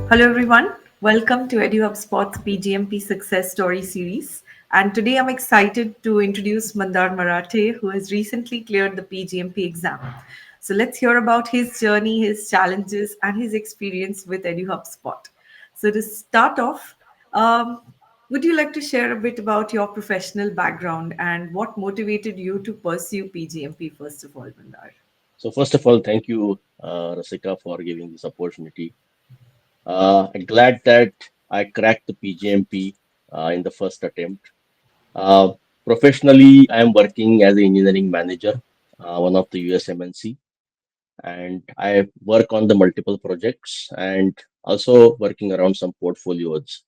Hello, everyone. Welcome to EduHubSpot's PgMP Success Story series. And today I'm excited to introduce Mandar Marathe, who has recently cleared the PgMP exam. So let's hear about his journey, his challenges, and his experience with EduHubSpot. So to start off, um, would you like to share a bit about your professional background and what motivated you to pursue PgMP, first of all, Mandar? So first of all, thank you, Rasika, for giving this opportunity. I'm glad that I cracked the PGMP in the first attempt. Uh, Professionally, I am working as an engineering manager, one of the US MNC, and I work on the multiple projects and also working around some portfolios.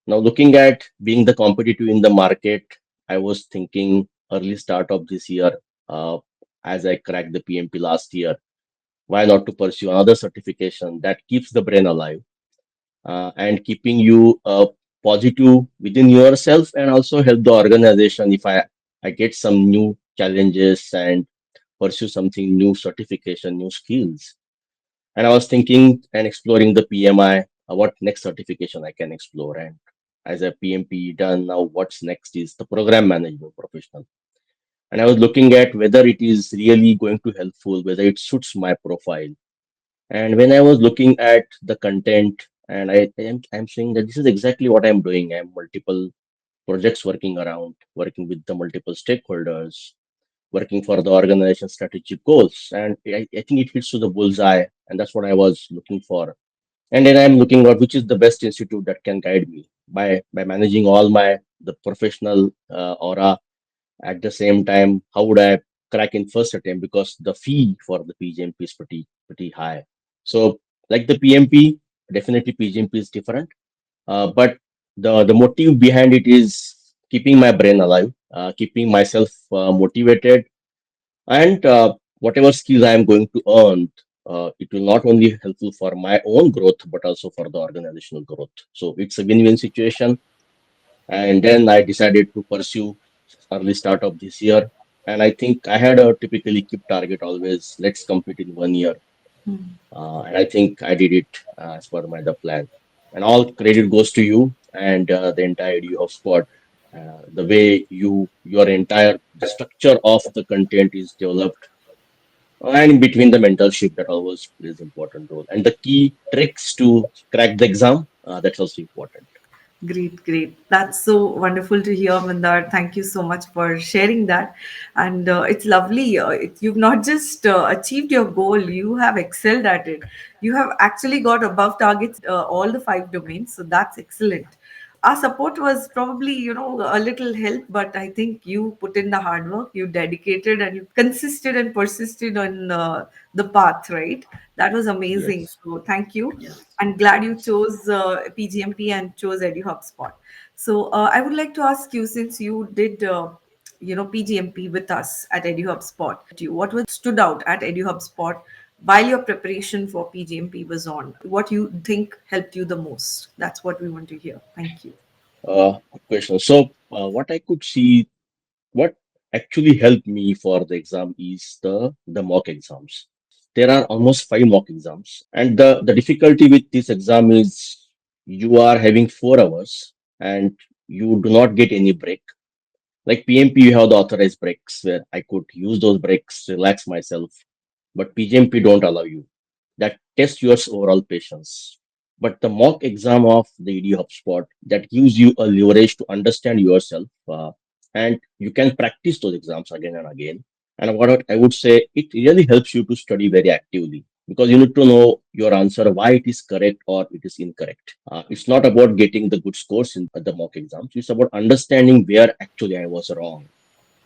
Now, looking at being the competitive in the market, I was thinking early start of this year, uh, as I cracked the PMP last year, why not to pursue another certification that keeps the brain alive and keeping you positive within yourself and also help the organization if I get some new challenges and pursue something new, certification, new skills. And I was thinking and exploring the PMI, what next certification I can explore. And as a PMP done, now what's next is the program management professional. And I was looking at whether it is really going to helpful, whether it suits my profile. And when I was looking at the content, and I'm saying that this is exactly what I'm doing. I'm multiple projects working around, working with the multiple stakeholders, working for the organization strategic goals. And I think it hits to the bullseye, and that's what I was looking for. And then I'm looking at which is the best institute that can guide me by managing all my the professional aura at the same time. How would I crack in first attempt because the fee for the PGMP is pretty high. So like the PMP, definitely PGMP is different, but the motive behind it is keeping my brain alive, keeping myself motivated, and whatever skills I am going to earn, it will not only helpful for my own growth but also for the organizational growth. So it's a win-win situation. And then I decided to pursue early start of this year. And I think I had a typically keep target always. Let's complete in 1 year, and I think I did it as per my the plan. And all credit goes to you and the entire EduHubSpot. The way your entire the structure of the content is developed, and in between the mentorship that always plays important role. And the key tricks to crack the exam, that's also important. Great, great. That's so wonderful to hear, Mandar. Thank you so much for sharing that. And it's lovely. You've not just achieved your goal, you have excelled at it. You have actually got above targets all the five domains. So that's excellent. Our support was probably, a little help, but I think you put in the hard work, you dedicated, and you consisted and persisted on the path, right? That was amazing. Yes. So thank you. I'm glad you chose PGMP and chose EduHubSpot. So I would like to ask you, since you did, PGMP with us at EduHubSpot, what was stood out at EduHubSpot while your preparation for PGMP was on? What you think helped you the most? That's what we want to hear. Thank you. Good question. So what I could see, what actually helped me for the exam is the mock exams. There are almost five mock exams, and the difficulty with this exam is you are having 4 hours and you do not get any break. Like PMP, you have the authorized breaks where I could use those breaks, relax myself, but PGMP don't allow you. That tests your overall patience. But the mock exam of the ED HubSpot that gives you a leverage to understand yourself, and you can practice those exams again and again. And what I would say, it really helps you to study very actively because you need to know your answer, why it is correct or it is incorrect. It's not about getting the good scores in the mock exams. It's about understanding where actually I was wrong,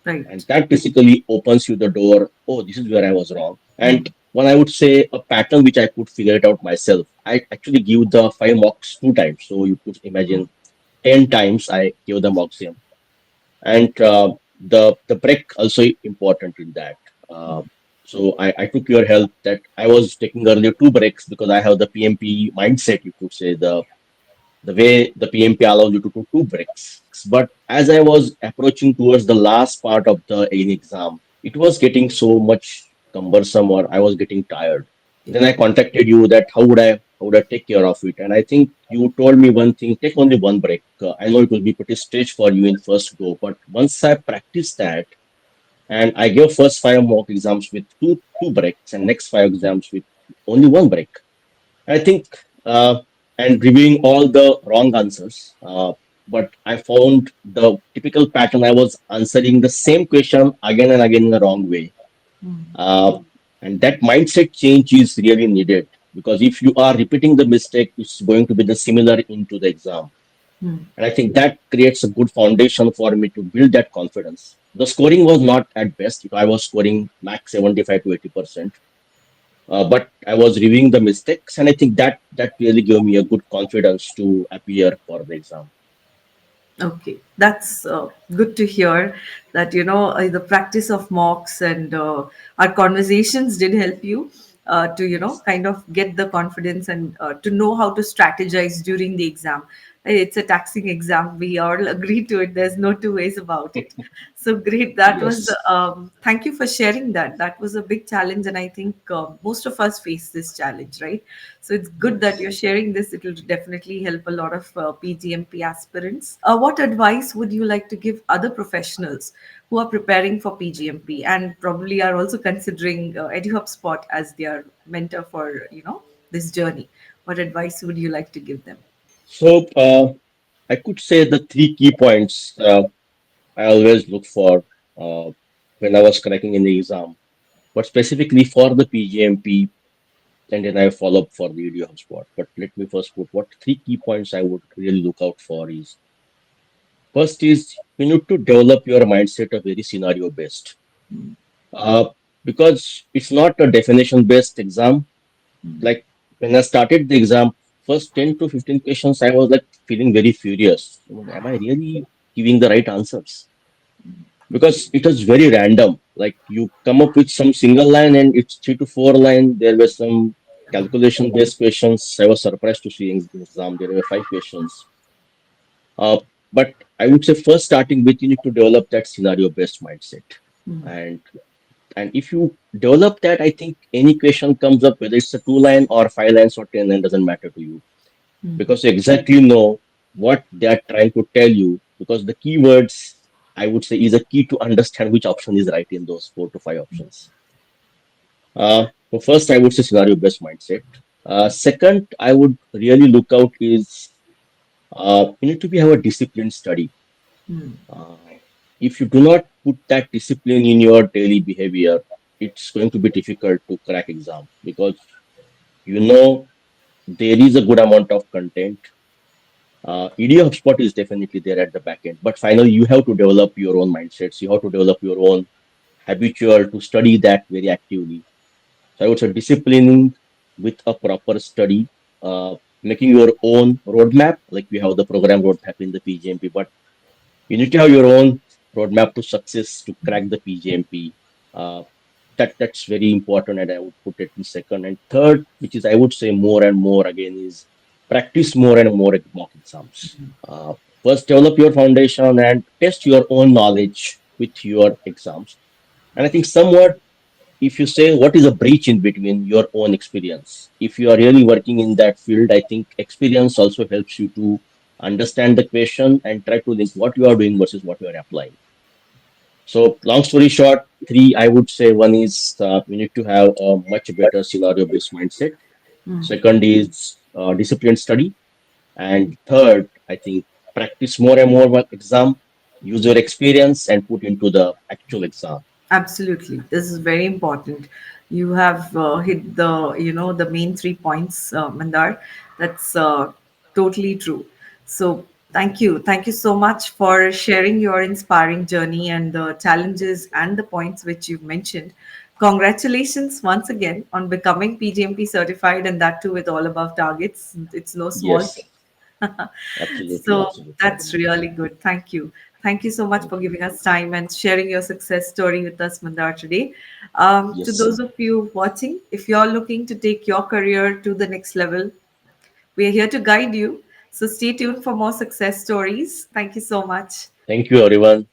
and Right. that basically opens you the door. Oh, this is where I was wrong. Hmm. And when I would say a pattern which I could figure it out myself, I actually give the five mocks 2 times. So you could imagine 10 times I give the mock same. And the break also important in that. So I took your help that I was taking earlier 2 breaks because I have the PMP mindset, you could say, the way the PMP allows you to do 2 breaks. But as I was approaching towards the last part of the exam, it was getting so much cumbersome or I was getting tired. Then I contacted you that how would I would I take care of it? And I think you told me one thing, take only one break. I know it will be pretty stretch for you in first go, but once I practice that, and I gave first five mock exams with two breaks and next five exams with only one break. I think, and reviewing all the wrong answers, but I found the typical pattern. I was answering the same question again and again in the wrong way. Uh, and that mindset change is really needed, because if you are repeating the mistake, it's going to be the similar into the exam. And I think that creates a good foundation for me to build that confidence. The scoring was not at best. If I was scoring max 75 to 80%, but I was reviewing the mistakes, and I think that really gave me a good confidence to appear for the exam. Okay, that's good to hear that the practice of mocks and our conversations did help you to Yes. kind of get the confidence and to know how to strategize during the exam. It's a taxing exam. We all agree to it. There's no two ways about it. So great. That was. Yes. Thank you for sharing that. That was a big challenge, and I think most of us face this challenge, right? So it's good that Yes. you're sharing this. It will definitely help a lot of PGMP aspirants. What advice would you like to give other professionals who are preparing for PGMP and probably are also considering EduHubSpot as their mentor for this journey? What advice would you like to give them? So I could say the three key points I always look for uh, when I was cracking in the exam, but specifically for the PGMP, and then I follow up for the video HubSpot. But let me first put what three key points I would really look out for is: first is you need to develop your mindset of very scenario based, uh, because it's not a definition based exam. Like when I started the exam, first 10 to 15 questions, I was like feeling very furious. I mean, am I really giving the right answers? Because it was very random. Like you come up with some single line and it's 3 to 4 line. There were some calculation based questions. I was surprised to see in the exam there were five questions. Uh, but I would say first starting with you need to develop that scenario based mindset. And and if you develop that, I think any question comes up, whether it's a 2 line or 5 lines or 10 line, doesn't matter to you, because you exactly know what they are trying to tell you. Because the keywords, I would say, is a key to understand which option is right in those 4 to 5 options. So first, I would say scenario based mindset. Second, I would really look out is you need to be have a disciplined study. Uh, if you do not put that discipline in your daily behavior, it's going to be difficult to crack exam, because you know there is a good amount of content. EDO HubSpot is definitely there at the back end, but finally you have to develop your own mindsets. You have to develop your own habitual to study that very actively. So I would say disciplining with a proper study, making your own roadmap, like we have the program roadmap in the PGMP, but you need to have your own roadmap to success to crack the PGMP. Uh, that's very important, and I would put it in second. And third, which is I would say more and more again, is practice more and more mock exams. First, develop your foundation and test your own knowledge with your exams. And I think somewhat, if you say what is a breach in between your own experience, if you are really working in that field, I think experience also helps you to understand the question and try to link what you are doing versus what you are applying. So long story short, three I would say: one is you need to have a much better scenario based mindset. Second is disciplined study. And third, I think practice more and more with exam, use your experience and put into the actual exam. Absolutely, this is very important. You have hit the main 3 points, Mandar. That's totally true. So thank you so much for sharing your inspiring journey and the challenges and the points which you've mentioned. Congratulations once again on becoming PGMP certified, and that too with all above targets. It's no small Yes, thing. absolutely, So absolutely. that's really good. Thank you. Thank you so much Thank for you. giving us time and sharing your success story with us, Mandar, today. To Yes. those of you watching, if you're looking to take your career to the next level, we are here to guide you. So stay tuned for more success stories. Thank you so much. Thank you, everyone.